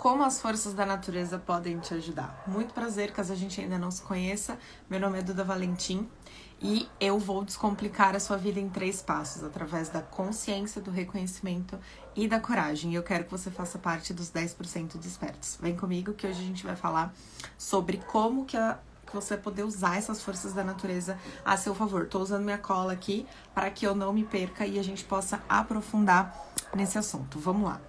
Como as forças da natureza podem te ajudar? Muito prazer, caso a gente ainda não se conheça. Meu nome é Duda Valentim e eu vou descomplicar a sua vida em 3 passos, através da consciência, do reconhecimento e da coragem. E eu quero que você faça parte dos 10% despertos. Vem comigo que hoje a gente vai falar sobre como que você poder usar essas forças da natureza a seu favor. Tô usando minha cola aqui para que eu não me perca e a gente possa aprofundar nesse assunto. Vamos lá.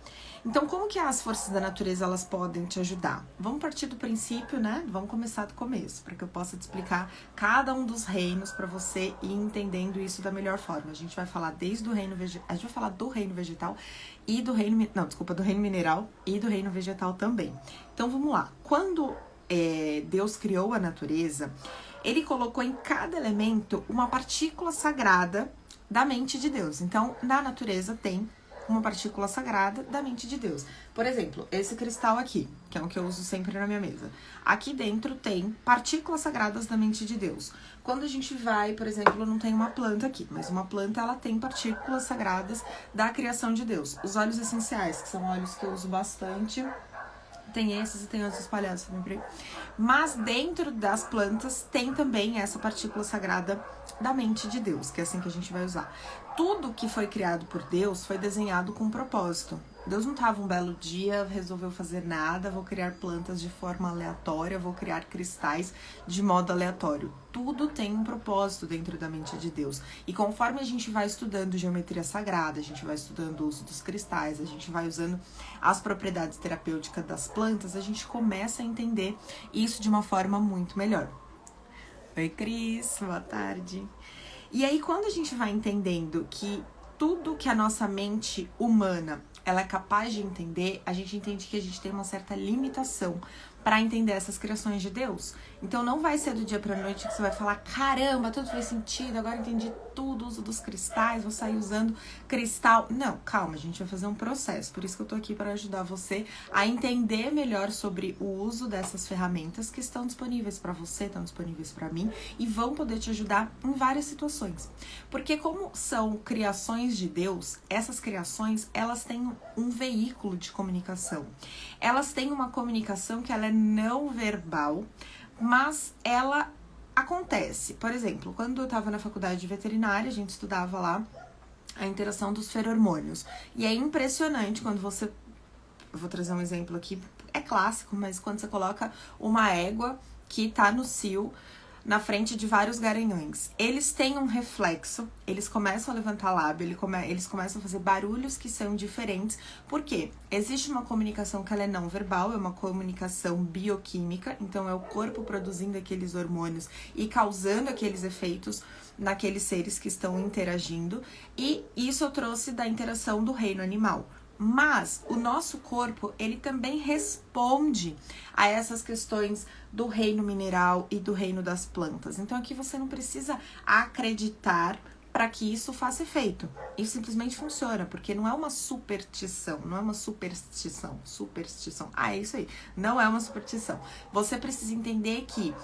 Então, como que as forças da natureza, elas podem te ajudar? Vamos partir do princípio, né? Vamos começar do começo, para que eu possa te explicar cada um dos reinos para você ir entendendo isso da melhor forma. A gente vai falar desde o reino vegetal, a gente vai falar do reino vegetal e do reino, do reino mineral e do reino vegetal também. Então, vamos lá. Quando Deus criou a natureza, ele colocou em cada elemento uma partícula sagrada da mente de Deus. Então, na natureza tem uma partícula sagrada da mente de Deus. Por exemplo, esse cristal aqui, que é o que eu uso sempre na minha mesa. Aqui dentro tem partículas sagradas da mente de Deus. Quando a gente vai, por exemplo, não tem uma planta aqui, mas uma planta, ela tem partículas sagradas da criação de Deus. Os óleos essenciais, que são óleos que eu uso bastante, tem esses e tem outros espalhados também. Mas dentro das plantas tem também essa partícula sagrada da mente de Deus, que é assim que a gente vai usar. Tudo que foi criado por Deus foi desenhado com um propósito. Deus não estava um belo dia, resolveu fazer nada, vou criar plantas de forma aleatória, vou criar cristais de modo aleatório. Tudo tem um propósito dentro da mente de Deus. E conforme a gente vai estudando geometria sagrada, a gente vai estudando o uso dos cristais, a gente vai usando as propriedades terapêuticas das plantas, a gente começa a entender isso de uma forma muito melhor. Oi, Cris, boa tarde. E aí, quando a gente vai entendendo que tudo que a nossa mente humana ela é capaz de entender, a gente entende que a gente tem uma certa limitação para entender essas criações de Deus. Então não vai ser do dia pra noite que você vai falar, caramba, tudo fez sentido, agora entendi tudo, o uso dos cristais, vou sair usando cristal. Não, calma, a gente vai fazer um processo. Por isso que eu tô aqui para ajudar você a entender melhor sobre o uso dessas ferramentas que estão disponíveis para você, estão disponíveis para mim e vão poder te ajudar em várias situações. Porque como são criações de Deus, essas criações, elas têm um veículo de comunicação. Elas têm uma comunicação que ela é não verbal, mas ela acontece. Por exemplo, quando eu estava na faculdade de veterinária, a gente estudava lá a interação dos feromônios. E é impressionante quando você... Eu vou trazer um exemplo aqui, é clássico, mas quando você coloca uma égua que tá no cio na frente de vários garanhões. Eles têm um reflexo, eles começam a levantar lábio, eles começam a fazer barulhos que são diferentes. Por quê? Existe uma comunicação que ela é não verbal, é uma comunicação bioquímica, então é o corpo produzindo aqueles hormônios e causando aqueles efeitos naqueles seres que estão interagindo. E isso eu trouxe da interação do reino animal. Mas o nosso corpo, ele também responde a essas questões do reino mineral e do reino das plantas. Então aqui você não precisa acreditar para que isso faça efeito. Isso simplesmente funciona, porque não é uma superstição, não é uma superstição. É isso aí, não é uma superstição. Você precisa entender que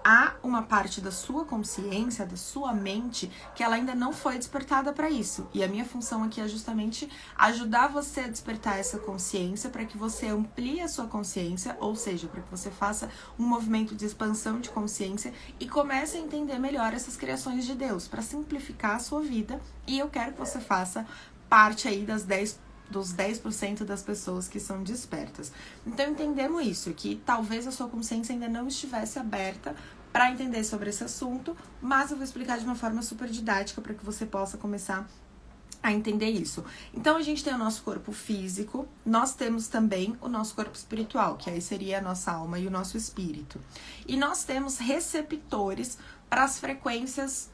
há uma parte da sua consciência, da sua mente, que ela ainda não foi despertada para isso. E a minha função aqui é justamente ajudar você a despertar essa consciência para que você amplie a sua consciência, ou seja, para que você faça um movimento de expansão de consciência e comece a entender melhor essas criações de Deus, para simplificar a sua vida. E eu quero que você faça parte aí dos 10% das pessoas que são despertas. Então entendemos isso, que talvez a sua consciência ainda não estivesse aberta para entender sobre esse assunto, mas eu vou explicar de uma forma super didática para que você possa começar a entender isso. Então a gente tem o nosso corpo físico, nós temos também o nosso corpo espiritual, que aí seria a nossa alma e o nosso espírito. E nós temos receptores para as frequências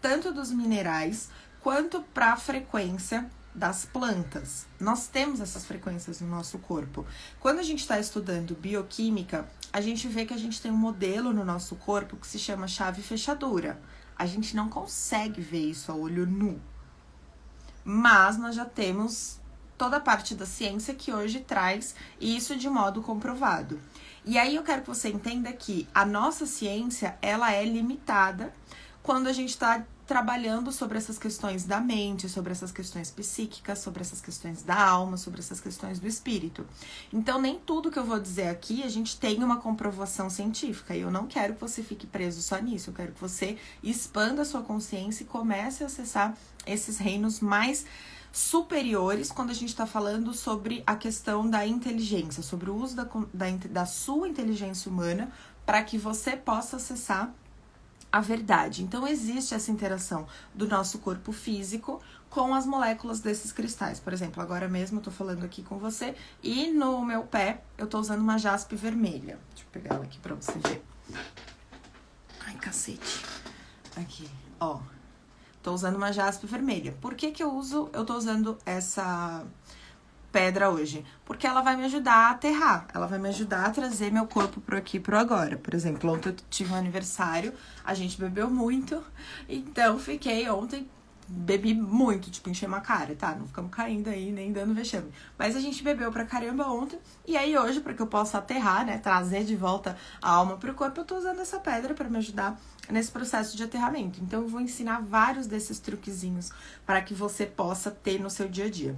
tanto dos minerais quanto para a frequência das plantas. Nós temos essas frequências no nosso corpo. Quando a gente está estudando bioquímica, a gente vê que a gente tem um modelo no nosso corpo que se chama chave fechadura. A gente não consegue ver isso a olho nu, mas nós já temos toda a parte da ciência que hoje traz isso de modo comprovado. E aí eu quero que você entenda que a nossa ciência, ela é limitada quando a gente está trabalhando sobre essas questões da mente, sobre essas questões psíquicas, sobre essas questões da alma, sobre essas questões do espírito. Então, nem tudo que eu vou dizer aqui a gente tem uma comprovação científica. E eu não quero que você fique preso só nisso. Eu quero que você expanda a sua consciência e comece a acessar esses reinos mais superiores quando a gente está falando sobre a questão da inteligência, sobre o uso da sua inteligência humana para que você possa acessar a verdade. Então, existe essa interação do nosso corpo físico com as moléculas desses cristais. Por exemplo, agora mesmo eu tô falando aqui com você e no meu pé eu tô usando uma jaspe vermelha. Deixa eu pegar ela aqui pra você ver. Ai, cacete. Aqui, ó. Tô usando uma jaspe vermelha. Por que que eu tô usando essa pedra hoje? Porque ela vai me ajudar a aterrar, ela vai me ajudar a trazer meu corpo pro aqui, pro agora. Por exemplo, ontem eu tive um aniversário, a gente bebeu muito, então bebi muito, tipo, enchei uma cara, tá? Não ficamos caindo aí, nem dando vexame. Mas a gente bebeu pra caramba ontem, e aí hoje, pra que eu possa aterrar, né, trazer de volta a alma pro corpo, eu tô usando essa pedra pra me ajudar nesse processo de aterramento. Então eu vou ensinar vários desses truquezinhos para que você possa ter no seu dia a dia.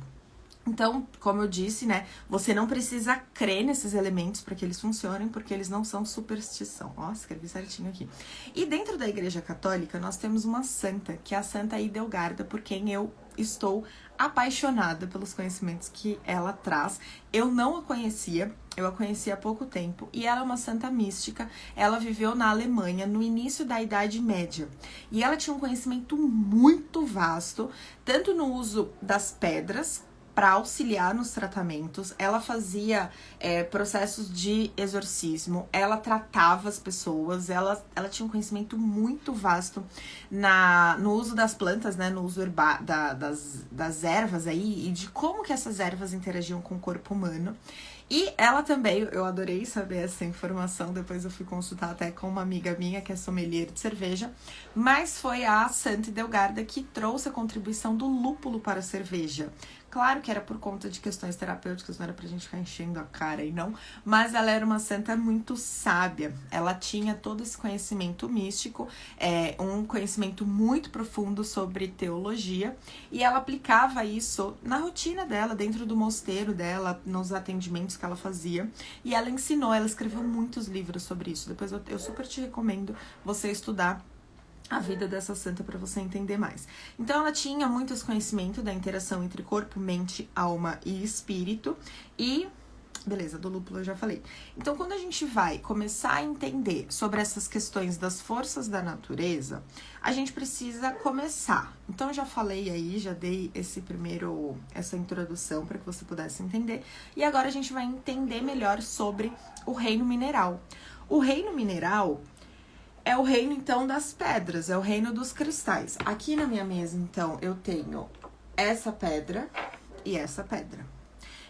Então, como eu disse, né, você não precisa crer nesses elementos para que eles funcionem, porque eles não são superstição. Ó, escrevi certinho aqui. E dentro da Igreja Católica, nós temos uma santa, que é a Santa Idelgarda, por quem eu estou apaixonada pelos conhecimentos que ela traz. Eu não a conhecia, eu a conheci há pouco tempo, e ela é uma santa mística. Ela viveu na Alemanha no início da Idade Média, e ela tinha um conhecimento muito vasto, tanto no uso das pedras, para auxiliar nos tratamentos. Ela fazia processos de exorcismo, ela tratava as pessoas, ela tinha um conhecimento muito vasto no uso das plantas, né, no uso das ervas aí, e de como que essas ervas interagiam com o corpo humano. E ela também, eu adorei saber essa informação, depois eu fui consultar até com uma amiga minha que é sommelier de cerveja, mas foi a Santa Idelgarda que trouxe a contribuição do lúpulo para a cerveja. Claro que era por conta de questões terapêuticas, não era pra gente ficar enchendo a cara e não, mas ela era uma santa muito sábia. Ela tinha todo esse conhecimento místico, um conhecimento muito profundo sobre teologia, e ela aplicava isso na rotina dela, dentro do mosteiro dela, nos atendimentos que ela fazia, e ela ensinou, ela escreveu muitos livros sobre isso. Depois eu super te recomendo você estudar a vida dessa santa para você entender mais. Então ela tinha muito esse conhecimento da interação entre corpo, mente, alma e espírito. E beleza, do lúpulo eu já falei. Então quando a gente vai começar a entender sobre essas questões das forças da natureza, a gente precisa começar. Então eu já falei aí, já dei essa introdução para que você pudesse entender. E agora a gente vai entender melhor sobre o reino mineral. O reino mineral é o reino, então, das pedras, é o reino dos cristais. Aqui na minha mesa, então, eu tenho essa pedra e essa pedra.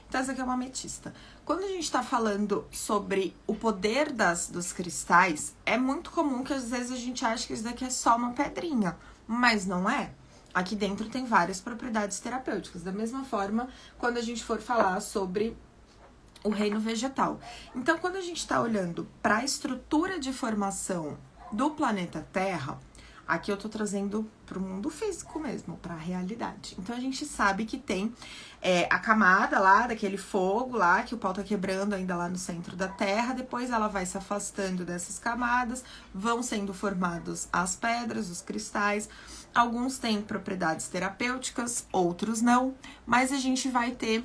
Então, essa aqui é uma ametista. Quando a gente tá falando sobre o poder dos cristais, é muito comum que às vezes a gente acha que isso daqui é só uma pedrinha, mas não é. Aqui dentro tem várias propriedades terapêuticas. Da mesma forma, quando a gente for falar sobre o reino vegetal. Então, quando a gente tá olhando para a estrutura de formação do planeta Terra, aqui eu tô trazendo pro mundo físico mesmo, pra realidade. Então a gente sabe que tem a camada lá, daquele fogo lá, que o pau tá quebrando ainda lá no centro da Terra, depois ela vai se afastando dessas camadas, vão sendo formados as pedras, os cristais, alguns têm propriedades terapêuticas, outros não, mas a gente vai ter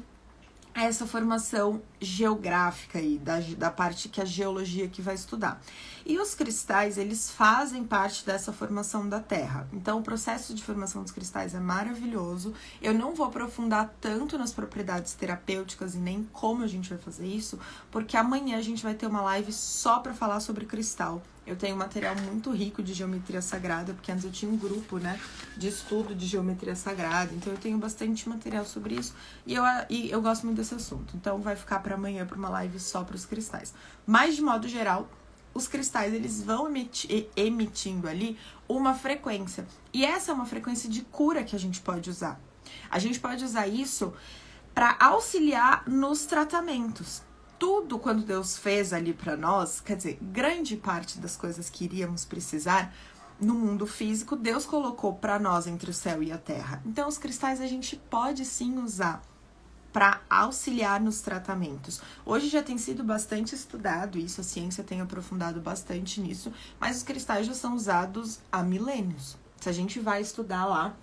essa formação geográfica aí, da parte que a geologia que vai estudar. E os cristais, eles fazem parte dessa formação da Terra. Então, o processo de formação dos cristais é maravilhoso. Eu não vou aprofundar tanto nas propriedades terapêuticas e nem como a gente vai fazer isso, porque amanhã a gente vai ter uma live só para falar sobre cristal. Eu tenho um material muito rico de geometria sagrada, porque antes eu tinha um grupo, né, de estudo de geometria sagrada, então eu tenho bastante material sobre isso, e eu gosto muito desse assunto. Então vai ficar para amanhã, para uma live só para os cristais. Mas, de modo geral, os cristais, eles vão emitindo ali uma frequência, e essa é uma frequência de cura que a gente pode usar. A gente pode usar isso para auxiliar nos tratamentos. Tudo quando Deus fez ali para nós, quer dizer, grande parte das coisas que iríamos precisar, no mundo físico, Deus colocou para nós entre o céu e a terra. Então, os cristais a gente pode sim usar para auxiliar nos tratamentos. Hoje já tem sido bastante estudado isso, a ciência tem aprofundado bastante nisso, mas os cristais já são usados há milênios. Se a gente vai estudar lá,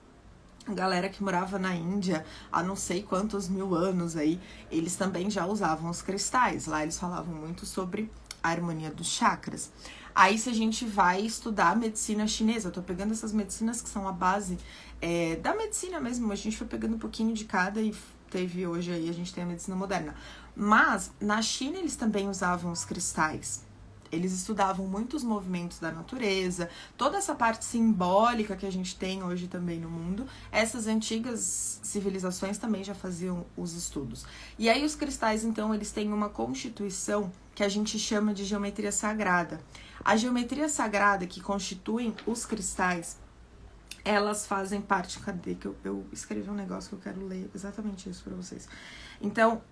a galera que morava na Índia há não sei quantos mil anos aí, eles também já usavam os cristais. Lá eles falavam muito sobre a harmonia dos chakras. Aí se a gente vai estudar a medicina chinesa, eu tô pegando essas medicinas que são a base da medicina mesmo, a gente foi pegando um pouquinho de cada e teve hoje aí, a gente tem a medicina moderna. Mas na China eles também usavam os cristais. Eles estudavam muitos movimentos da natureza, toda essa parte simbólica que a gente tem hoje também no mundo, essas antigas civilizações também já faziam os estudos. E aí os cristais, então, eles têm uma constituição que a gente chama de geometria sagrada. A geometria sagrada que constituem os cristais, elas fazem parte... Cadê que eu escrevi um negócio que eu quero ler exatamente isso para vocês. Então,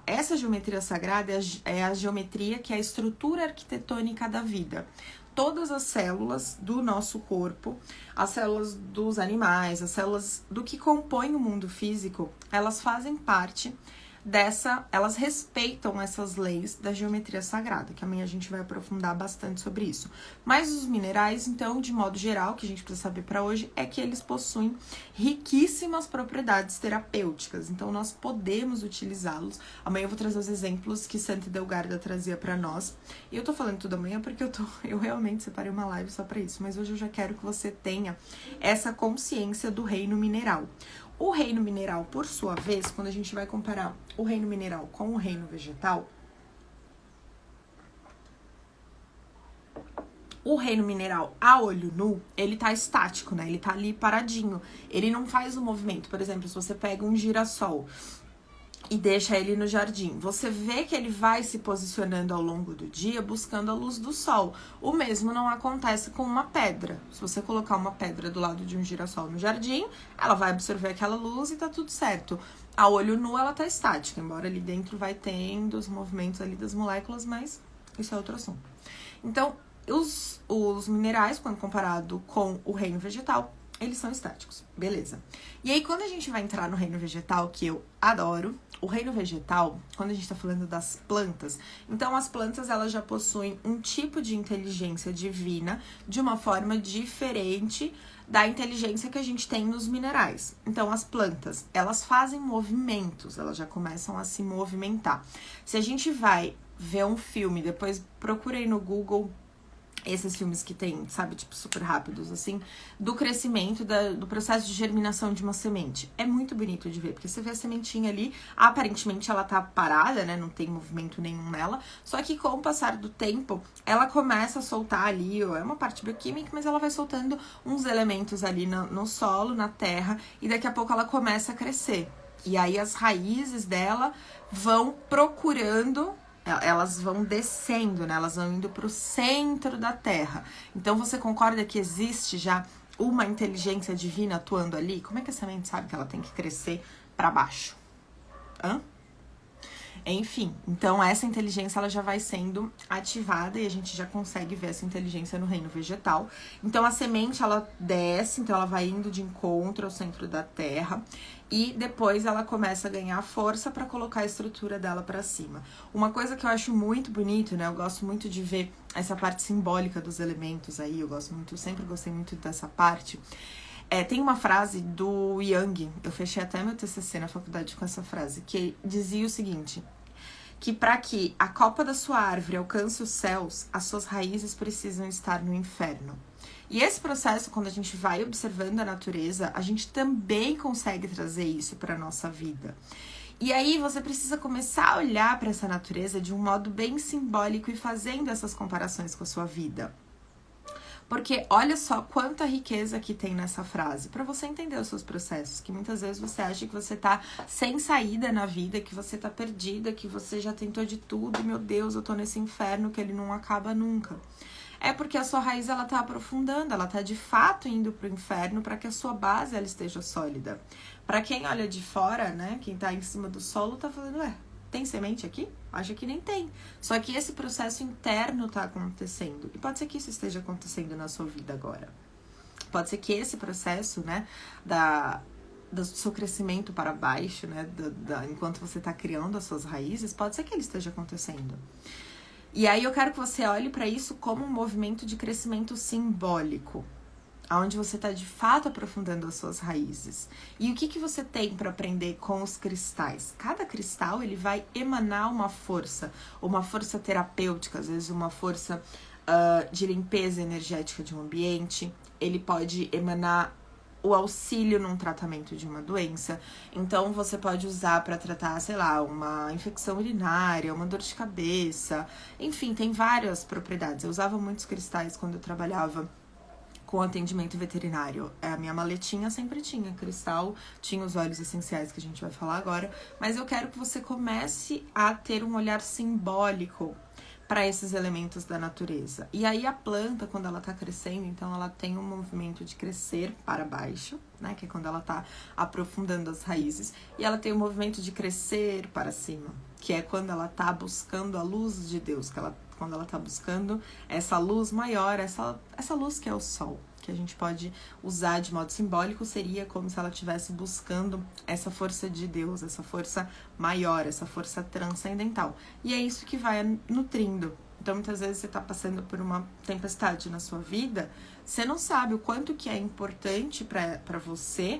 essa geometria sagrada é a geometria que é a estrutura arquitetônica da vida. Todas as células do nosso corpo, as células dos animais, as células do que compõe o mundo físico, elas fazem parte elas respeitam essas leis da geometria sagrada, que amanhã a gente vai aprofundar bastante sobre isso. Mas os minerais, então, de modo geral, que a gente precisa saber para hoje, é que eles possuem riquíssimas propriedades terapêuticas, então nós podemos utilizá-los. Amanhã eu vou trazer os exemplos que Santa Delgarda trazia para nós, e eu tô falando tudo amanhã porque eu realmente separei uma live só para isso, mas hoje eu já quero que você tenha essa consciência do reino mineral. O reino mineral, por sua vez, quando a gente vai comparar o reino mineral com o reino vegetal, o reino mineral a olho nu, ele tá estático, né? Ele tá ali paradinho. Ele não faz o movimento. Por exemplo, se você pega um girassol e deixa ele no jardim, você vê que ele vai se posicionando ao longo do dia buscando a luz do sol. O mesmo não acontece com uma pedra. Se você colocar uma pedra do lado de um girassol no jardim, ela vai absorver aquela luz e tá tudo certo. A olho nu ela tá estática, embora ali dentro vai tendo os movimentos ali das moléculas, mas isso é outro assunto. Então, os minerais, quando comparado com o reino vegetal, eles são estáticos, beleza. E aí, quando a gente vai entrar no reino vegetal, que eu adoro, o reino vegetal, quando a gente tá falando das plantas, então as plantas, elas já possuem um tipo de inteligência divina de uma forma diferente da inteligência que a gente tem nos minerais. Então, as plantas, elas fazem movimentos, elas já começam a se movimentar. Se a gente vai ver um filme, depois procurei no Google esses filmes que tem, sabe, tipo, super rápidos, assim, do crescimento, do processo de germinação de uma semente. É muito bonito de ver, porque você vê a sementinha ali, aparentemente ela tá parada, né, não tem movimento nenhum nela, só que com o passar do tempo, ela começa a soltar ali, é uma parte bioquímica, mas ela vai soltando uns elementos ali no solo, na terra, e daqui a pouco ela começa a crescer. E aí as raízes dela vão procurando... Elas vão descendo, né? Elas vão indo para o centro da Terra. Então, você concorda que existe já uma inteligência divina atuando ali? Como é que a semente sabe que ela tem que crescer para baixo? Enfim, então essa inteligência ela já vai sendo ativada e a gente já consegue ver essa inteligência no reino vegetal. Então a semente ela desce, então ela vai indo de encontro ao centro da terra e depois ela começa a ganhar força para colocar a estrutura dela para cima. Uma coisa que eu acho muito bonito, né? Eu gosto muito de ver essa parte simbólica dos elementos aí, sempre gostei muito dessa parte. Tem uma frase do Yang, eu fechei até meu TCC na faculdade com essa frase, que dizia o seguinte, que para que a copa da sua árvore alcance os céus, as suas raízes precisam estar no inferno. E esse processo, quando a gente vai observando a natureza, a gente também consegue trazer isso para a nossa vida. E aí você precisa começar a olhar para essa natureza de um modo bem simbólico e fazendo essas comparações com a sua vida. Porque olha só quanta riqueza que tem nessa frase, para você entender os seus processos, que muitas vezes você acha que você tá sem saída na vida, que você tá perdida, que você já tentou de tudo, e meu Deus, eu tô nesse inferno que ele não acaba nunca. É porque a sua raiz, ela tá aprofundando, ela tá de fato indo pro inferno para que a sua base, ela esteja sólida. Para quem olha de fora, né, quem tá em cima do solo, tá falando, Tem semente aqui? Acha que nem tem. Só que esse processo interno tá acontecendo. E pode ser que isso esteja acontecendo na sua vida agora. Pode ser que esse processo, né, do seu crescimento para baixo, né, enquanto você está criando as suas raízes, pode ser que ele esteja acontecendo. E aí eu quero que você olhe para isso como um movimento de crescimento simbólico, onde você está de fato aprofundando as suas raízes. E o que você tem para aprender com os cristais? Cada cristal ele vai emanar uma força terapêutica, às vezes uma força de limpeza energética de um ambiente. Ele pode emanar o auxílio num tratamento de uma doença. Então, você pode usar para tratar, sei lá, uma infecção urinária, uma dor de cabeça. Enfim, tem várias propriedades. Eu usava muitos cristais quando eu trabalhava com atendimento veterinário. A minha maletinha sempre tinha cristal, tinha os óleos essenciais que a gente vai falar agora. Mas eu quero que você comece a ter um olhar simbólico para esses elementos da natureza. E aí a planta, quando ela tá crescendo, então ela tem um movimento de crescer para baixo, né, que é quando ela tá aprofundando as raízes, e ela tem o movimento de crescer para cima, que é quando ela tá buscando a luz de Deus, quando ela tá buscando essa luz maior, essa luz que é o sol, que a gente pode usar de modo simbólico, seria como se ela estivesse buscando essa força de Deus, essa força maior, essa força transcendental. E é isso que vai nutrindo. Então, muitas vezes você está passando por uma tempestade na sua vida, você não sabe o quanto que é importante para você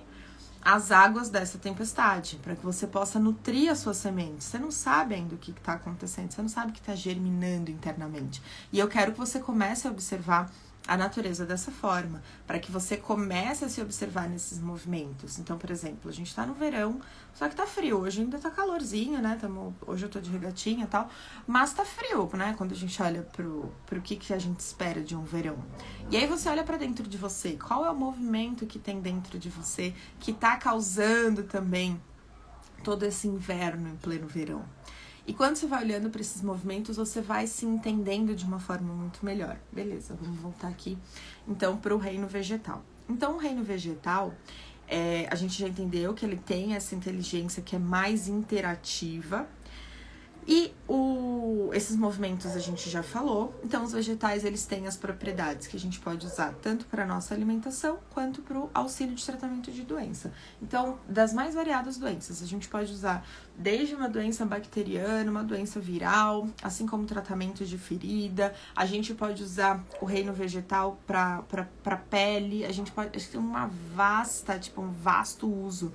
as águas dessa tempestade, para que você possa nutrir a sua semente. Você não sabe ainda o que está acontecendo, você não sabe o que está germinando internamente. E eu quero que você comece a observar a natureza dessa forma, para que você comece a se observar nesses movimentos. Então, por exemplo, a gente tá no verão, só que tá frio. Hoje ainda tá calorzinho, né? Hoje eu tô de regatinha e tal, mas tá frio, né? Quando a gente olha pro que a gente espera de um verão. E aí você olha para dentro de você, qual é o movimento que tem dentro de você que tá causando também todo esse inverno em pleno verão. E quando você vai olhando para esses movimentos, você vai se entendendo de uma forma muito melhor. Beleza, vamos voltar aqui, então, para o reino vegetal. Então, o reino vegetal, a gente já entendeu que ele tem essa inteligência que é mais interativa. E esses movimentos a gente já falou. Então, os vegetais, eles têm as propriedades que a gente pode usar tanto para nossa alimentação quanto para o auxílio de tratamento de doença. Então, das mais variadas doenças, a gente pode usar desde uma doença bacteriana, uma doença viral, assim como tratamento de ferida. A gente pode usar o reino vegetal para pele. A gente pode ter um vasto uso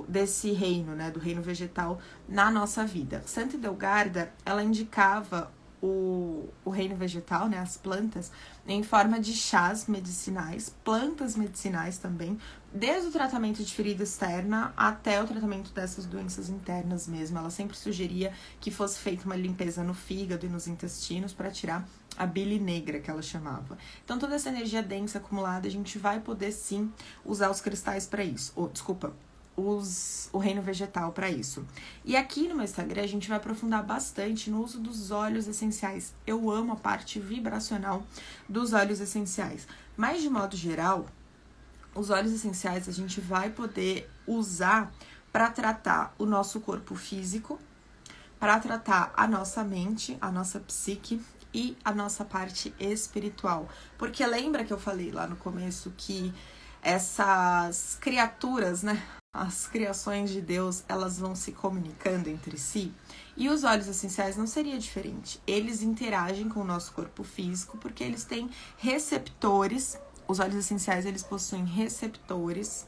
desse reino, né, do reino vegetal na nossa vida. Santa Hildegarda, ela indicava o reino vegetal, né, as plantas, em forma de chás medicinais, plantas medicinais também, desde o tratamento de ferida externa até o tratamento dessas doenças internas mesmo. Ela sempre sugeria que fosse feita uma limpeza no fígado e nos intestinos para tirar a bile negra, que ela chamava. Então, toda essa energia densa acumulada, a gente vai poder sim usar os cristais para isso. O reino vegetal para isso. E aqui no meu Instagram a gente vai aprofundar bastante no uso dos óleos essenciais. Eu amo a parte vibracional dos óleos essenciais. Mas de modo geral, os óleos essenciais a gente vai poder usar para tratar o nosso corpo físico, para tratar a nossa mente, a nossa psique e a nossa parte espiritual. Porque lembra que eu falei lá no começo que essas criaturas, né? As criações de Deus, elas vão se comunicando entre si. E os óleos essenciais não seria diferente. Eles interagem com o nosso corpo físico porque eles têm receptores. Os óleos essenciais, eles possuem receptores.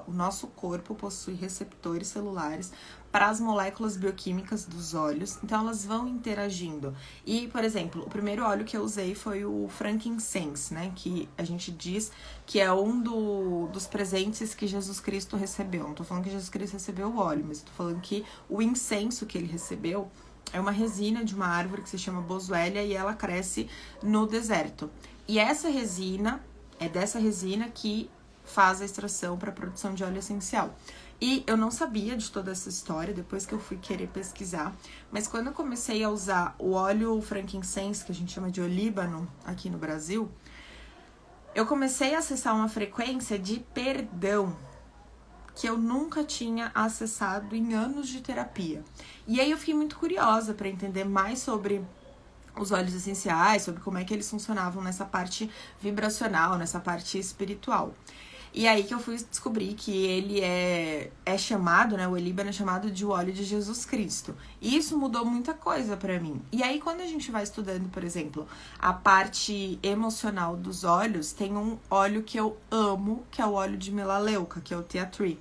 O nosso corpo possui receptores celulares para as moléculas bioquímicas dos óleos, então elas vão interagindo. E, por exemplo, o primeiro óleo que eu usei foi o frankincense, né, que a gente diz que é um dos presentes que Jesus Cristo recebeu. Não tô falando que Jesus Cristo recebeu o óleo, mas tô falando que o incenso que ele recebeu é uma resina de uma árvore que se chama boswellia e ela cresce no deserto. E essa resina, é dessa resina que faz a extração para a produção de óleo essencial. E eu não sabia de toda essa história depois que eu fui querer pesquisar, mas quando eu comecei a usar o óleo frankincense, que a gente chama de olíbano aqui no Brasil, eu comecei a acessar uma frequência de perdão. que eu nunca tinha acessado em anos de terapia. E aí eu fiquei muito curiosa para entender mais sobre os óleos essenciais, sobre como é que eles funcionavam nessa parte vibracional, nessa parte espiritual. E aí que eu fui descobrir que ele é chamado, né, o Eliban é chamado de o óleo de Jesus Cristo. E isso mudou muita coisa pra mim. E aí quando a gente vai estudando, por exemplo, a parte emocional dos óleos, tem um óleo que eu amo, que é o óleo de melaleuca, que é o tea tree.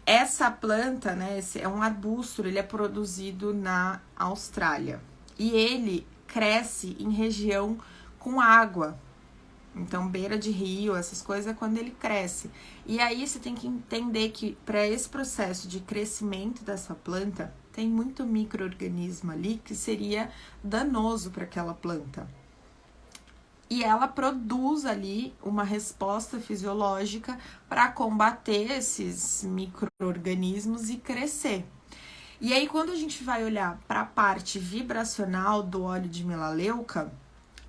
Essa planta, né, esse é um arbusto, ele é produzido na Austrália. E ele cresce em região com água. Então, beira de rio, essas coisas é quando ele cresce. E aí você tem que entender que para esse processo de crescimento dessa planta, tem muito micro-organismo ali que seria danoso para aquela planta. E ela produz ali uma resposta fisiológica para combater esses micro-organismos e crescer. E aí, quando a gente vai olhar para a parte vibracional do óleo de melaleuca,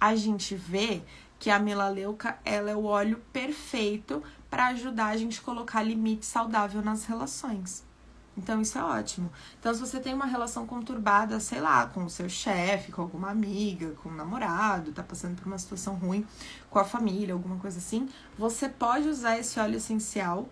a gente vê que a melaleuca, ela é o óleo perfeito para ajudar a gente a colocar limite saudável nas relações. Então, isso é ótimo. Então, se você tem uma relação conturbada, sei lá, com o seu chefe, com alguma amiga, com um namorado, tá passando por uma situação ruim com a família, alguma coisa assim, você pode usar esse óleo essencial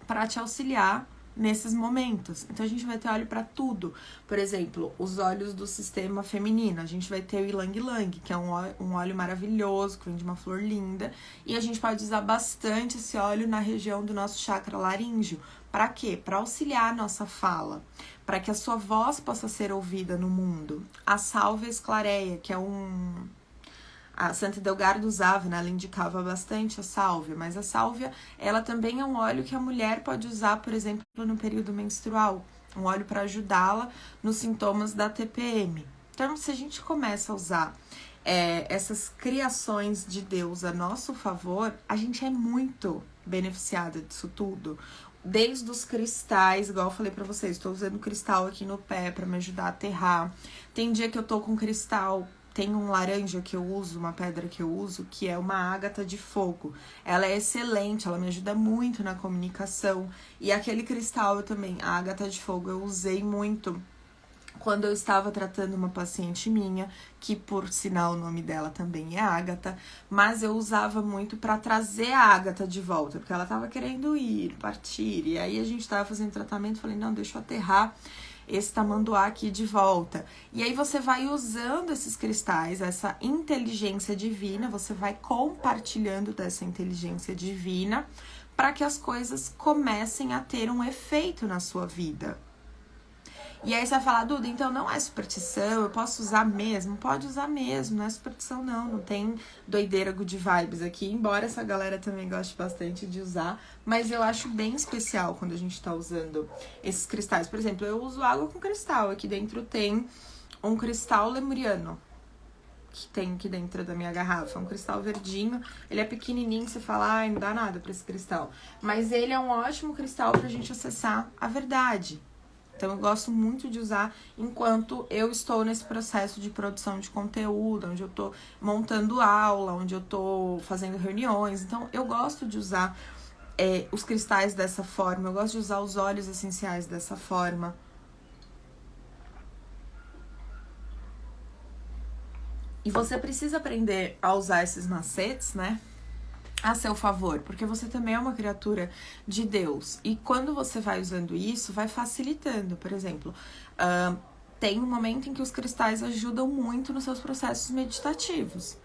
para te auxiliar nesses momentos. Então, a gente vai ter óleo para tudo. Por exemplo, os óleos do sistema feminino. A gente vai ter o Ylang Ylang, que é um óleo maravilhoso, que vem de uma flor linda. E a gente pode usar bastante esse óleo na região do nosso chakra laríngeo. Para quê? Para auxiliar a nossa fala. Para que a sua voz possa ser ouvida no mundo. A sálvia esclareia, que é a Santa Edelgarda usava, né? Ela indicava bastante a sálvia, mas a sálvia, ela também é um óleo que a mulher pode usar, por exemplo, no período menstrual. Um óleo para ajudá-la nos sintomas da TPM. Então, se a gente começa a usar essas criações de Deus a nosso favor, a gente é muito beneficiada disso tudo. Desde os cristais, igual eu falei pra vocês, estou usando cristal aqui no pé para me ajudar a aterrar. Tem dia que eu tô com cristal. Tem um laranja que eu uso, uma pedra que eu uso, que é uma ágata de fogo. Ela é excelente, ela me ajuda muito na comunicação. E aquele cristal eu também, a ágata de fogo, eu usei muito quando eu estava tratando uma paciente minha, que por sinal o nome dela também é Ágata, mas eu usava muito para trazer a Ágata de volta, porque ela estava querendo partir. E aí a gente estava fazendo tratamento, falei, não, deixa eu aterrar esse tamanduá aqui de volta. E aí você vai usando esses cristais, essa inteligência divina, você vai compartilhando dessa inteligência divina para que as coisas comecem a ter um efeito na sua vida. E aí você vai falar, Duda, então não é superstição, eu posso usar mesmo? Pode usar mesmo, não é superstição não tem doideira good vibes aqui, embora essa galera também goste bastante de usar, mas eu acho bem especial quando a gente tá usando esses cristais. Por exemplo, eu uso água com cristal, aqui dentro tem um cristal lemuriano, que tem aqui dentro da minha garrafa, um cristal verdinho, ele é pequenininho, você fala, ai, não dá nada pra esse cristal, mas ele é um ótimo cristal pra gente acessar a verdade. Então, eu gosto muito de usar enquanto eu estou nesse processo de produção de conteúdo, onde eu tô montando aula, onde eu tô fazendo reuniões. Então, eu gosto de usar os cristais dessa forma, eu gosto de usar os óleos essenciais dessa forma. E você precisa aprender a usar esses macetes, né? A seu favor, porque você também é uma criatura de Deus. E quando você vai usando isso, vai facilitando. Por exemplo, tem um momento em que os cristais ajudam muito nos seus processos meditativos.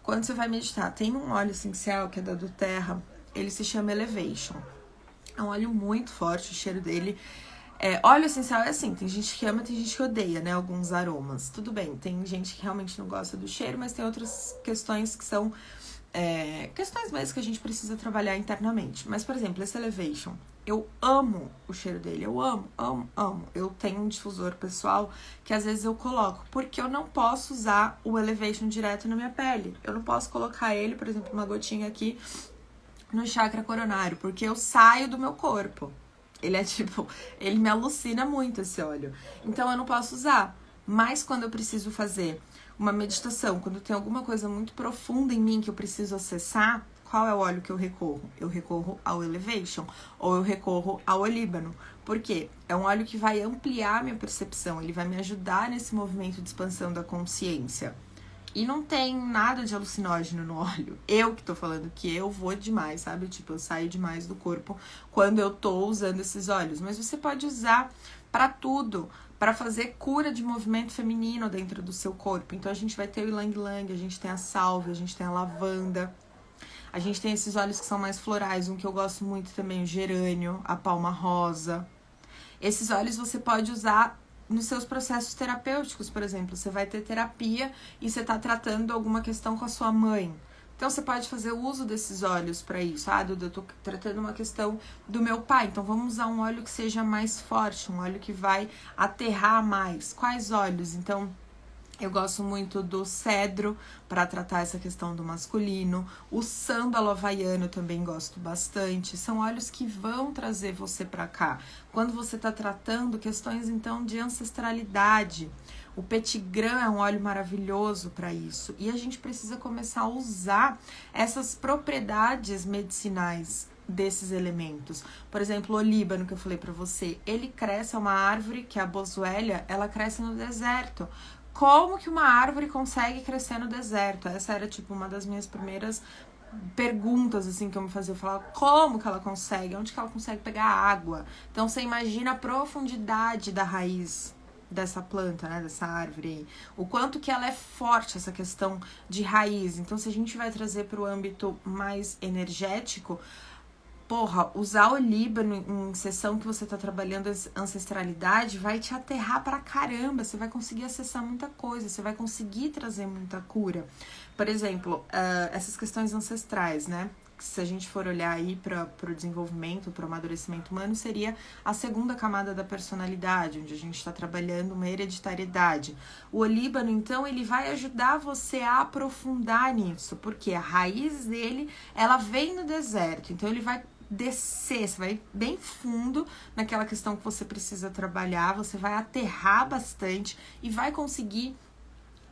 Quando você vai meditar, tem um óleo essencial que é da doTERRA, ele se chama Elevation. É um óleo muito forte, o cheiro dele. Óleo essencial é assim, tem gente que ama, tem gente que odeia, né, alguns aromas. Tudo bem, tem gente que realmente não gosta do cheiro, mas tem outras questões que são questões mesmo que a gente precisa trabalhar internamente. Mas, por exemplo, esse Elevation, eu amo o cheiro dele, eu amo. Eu tenho um difusor pessoal que às vezes eu coloco, porque eu não posso usar o Elevation direto na minha pele. Eu não posso colocar ele, por exemplo, uma gotinha aqui no chakra coronário, porque eu saio do meu corpo. Ele é tipo, ele me alucina muito esse óleo. Então eu não posso usar. Mas quando eu preciso fazer uma meditação, quando tem alguma coisa muito profunda em mim que eu preciso acessar, qual é o óleo que eu recorro? Eu recorro ao Elevation ou eu recorro ao Olíbano. Por quê? É um óleo que vai ampliar minha percepção, ele vai me ajudar nesse movimento de expansão da consciência. E não tem nada de alucinógeno no óleo. Eu que tô falando que eu vou demais, sabe? Tipo, eu saio demais do corpo quando eu tô usando esses óleos. Mas você pode usar pra tudo, pra fazer cura de movimento feminino dentro do seu corpo. Então a gente vai ter o Ylang Ylang, a gente tem a salvia, a gente tem a lavanda. A gente tem esses óleos que são mais florais, um que eu gosto muito também, o gerânio, a palma rosa. Esses óleos você pode usar nos seus processos terapêuticos, por exemplo. Você vai ter terapia e você está tratando alguma questão com a sua mãe. Então, você pode fazer uso desses óleos para isso. Ah, Duda, eu tô tratando uma questão do meu pai. Então, vamos usar um óleo que seja mais forte, um óleo que vai aterrar mais. Quais óleos? Então, eu gosto muito do cedro para tratar essa questão do masculino. O sândalo havaiano também gosto bastante. São óleos que vão trazer você para cá. Quando você está tratando questões, então, de ancestralidade. O petit grain é um óleo maravilhoso para isso. E a gente precisa começar a usar essas propriedades medicinais desses elementos. Por exemplo, o olíbano que eu falei para você, ele cresce, é uma árvore que é a boswellia, ela cresce no deserto. Como que uma árvore consegue crescer no deserto? Essa era, tipo, uma das minhas primeiras perguntas, assim, que eu me fazia. Eu falava, como que ela consegue? Onde que ela consegue pegar água? Então, você imagina a profundidade da raiz dessa planta, né, dessa árvore. O quanto que ela é forte, essa questão de raiz. Então, se a gente vai trazer para o âmbito mais energético, porra, usar o Líbano em sessão que você tá trabalhando ancestralidade vai te aterrar pra caramba. Você vai conseguir acessar muita coisa, você vai conseguir trazer muita cura. Por exemplo, essas questões ancestrais, né? Se a gente for olhar aí para o desenvolvimento, para o amadurecimento humano, seria a segunda camada da personalidade, onde a gente está trabalhando uma hereditariedade. O olíbano, então, ele vai ajudar você a aprofundar nisso, porque a raiz dele, ela vem no deserto, então ele vai descer, você vai bem fundo naquela questão que você precisa trabalhar, você vai aterrar bastante e vai conseguir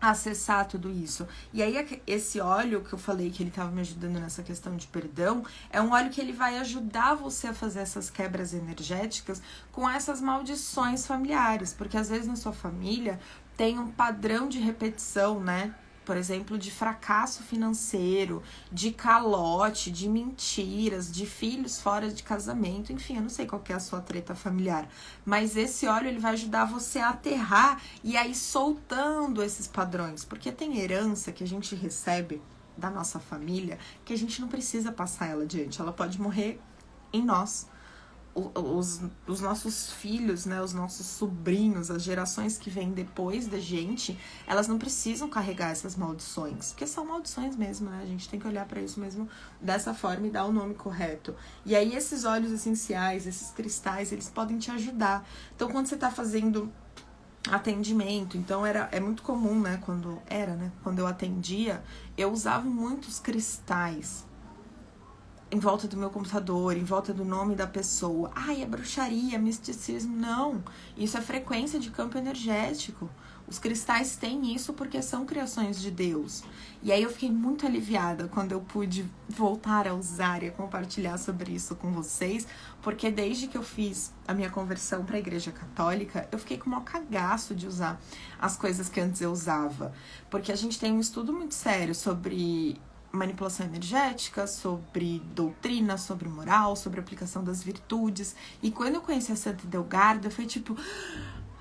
acessar tudo isso. E aí esse óleo que eu falei que ele estava me ajudando nessa questão de perdão, é um óleo que ele vai ajudar você a fazer essas quebras energéticas com essas maldições familiares, porque às vezes na sua família tem um padrão de repetição, né? Por exemplo, de fracasso financeiro, de calote, de mentiras, de filhos fora de casamento, enfim, eu não sei qual que é a sua treta familiar, mas esse óleo ele vai ajudar você a aterrar e aí soltando esses padrões, porque tem herança que a gente recebe da nossa família que a gente não precisa passar ela adiante, ela pode morrer em nós. Os nossos filhos, né, os nossos sobrinhos, as gerações que vêm depois da gente, elas não precisam carregar essas maldições, porque são maldições mesmo, né? A gente tem que olhar para isso mesmo dessa forma e dar o nome correto. E aí esses óleos essenciais, esses cristais, eles podem te ajudar. Então, quando você tá fazendo atendimento, então é muito comum, né, quando eu atendia, eu usava muitos cristais em volta do meu computador, em volta do nome da pessoa. Ai, é bruxaria, misticismo. Não, isso é frequência de campo energético. Os cristais têm isso porque são criações de Deus. E aí eu fiquei muito aliviada quando eu pude voltar a usar e a compartilhar sobre isso com vocês, porque desde que eu fiz a minha conversão para a Igreja Católica, eu fiquei com o maior cagaço de usar as coisas que antes eu usava. Porque a gente tem um estudo muito sério sobre manipulação energética, sobre doutrina, sobre moral, sobre aplicação das virtudes. E quando eu conheci a Santa Edelgarda, foi tipo,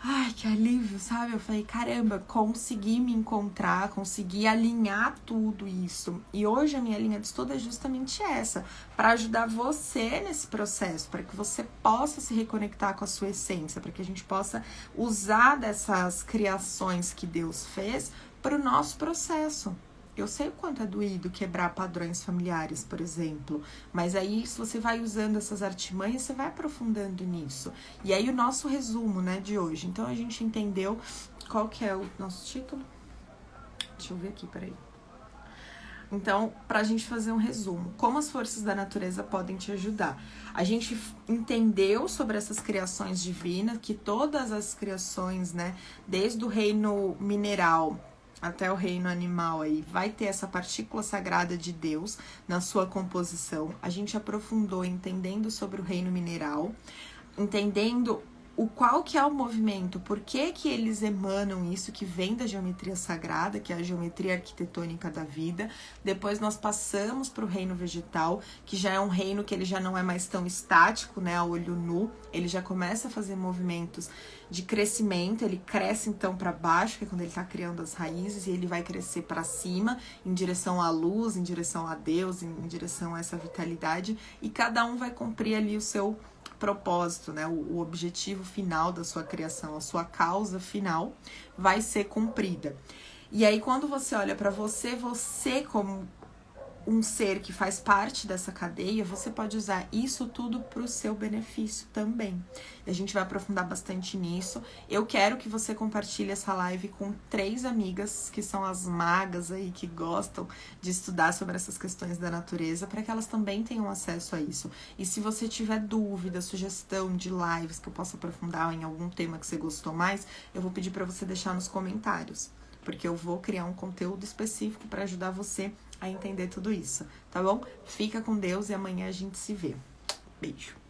ai, que alívio, sabe? Eu falei, caramba, consegui me encontrar, consegui alinhar tudo isso. E hoje a minha linha de estudo é justamente essa, para ajudar você nesse processo, para que você possa se reconectar com a sua essência, para que a gente possa usar dessas criações que Deus fez para o nosso processo. Eu sei o quanto é doído quebrar padrões familiares, por exemplo, mas aí se você vai usando essas artimanhas, você vai aprofundando nisso. E aí o nosso resumo, né, de hoje. Então a gente entendeu qual que é o nosso título? Deixa eu ver aqui, peraí. Então, pra gente fazer um resumo, como as forças da natureza podem te ajudar? A gente entendeu sobre essas criações divinas, que todas as criações, né, desde o reino mineral até o reino animal aí, vai ter essa partícula sagrada de Deus na sua composição. A gente aprofundou entendendo sobre o reino mineral, entendendo qual que é o movimento, por que que eles emanam isso que vem da geometria sagrada, que é a geometria arquitetônica da vida. Depois nós passamos para o reino vegetal, que já é um reino que ele já não é mais tão estático, né, a olho nu, ele já começa a fazer movimentos de crescimento, ele cresce então para baixo, que é quando ele está criando as raízes, e ele vai crescer para cima, em direção à luz, em direção a Deus, em direção a essa vitalidade, e cada um vai cumprir ali o seu propósito, né? O objetivo final da sua criação, a sua causa final vai ser cumprida. E aí, quando você olha para você como um ser que faz parte dessa cadeia, você pode usar isso tudo para o seu benefício também. E a gente vai aprofundar bastante nisso. Eu quero que você compartilhe essa live com 3 amigas, que são as magas aí, que gostam de estudar sobre essas questões da natureza, para que elas também tenham acesso a isso. E se você tiver dúvida, sugestão de lives que eu possa aprofundar em algum tema que você gostou mais, eu vou pedir para você deixar nos comentários, porque eu vou criar um conteúdo específico para ajudar você a entender tudo isso, tá bom? Fica com Deus e amanhã a gente se vê. Beijo!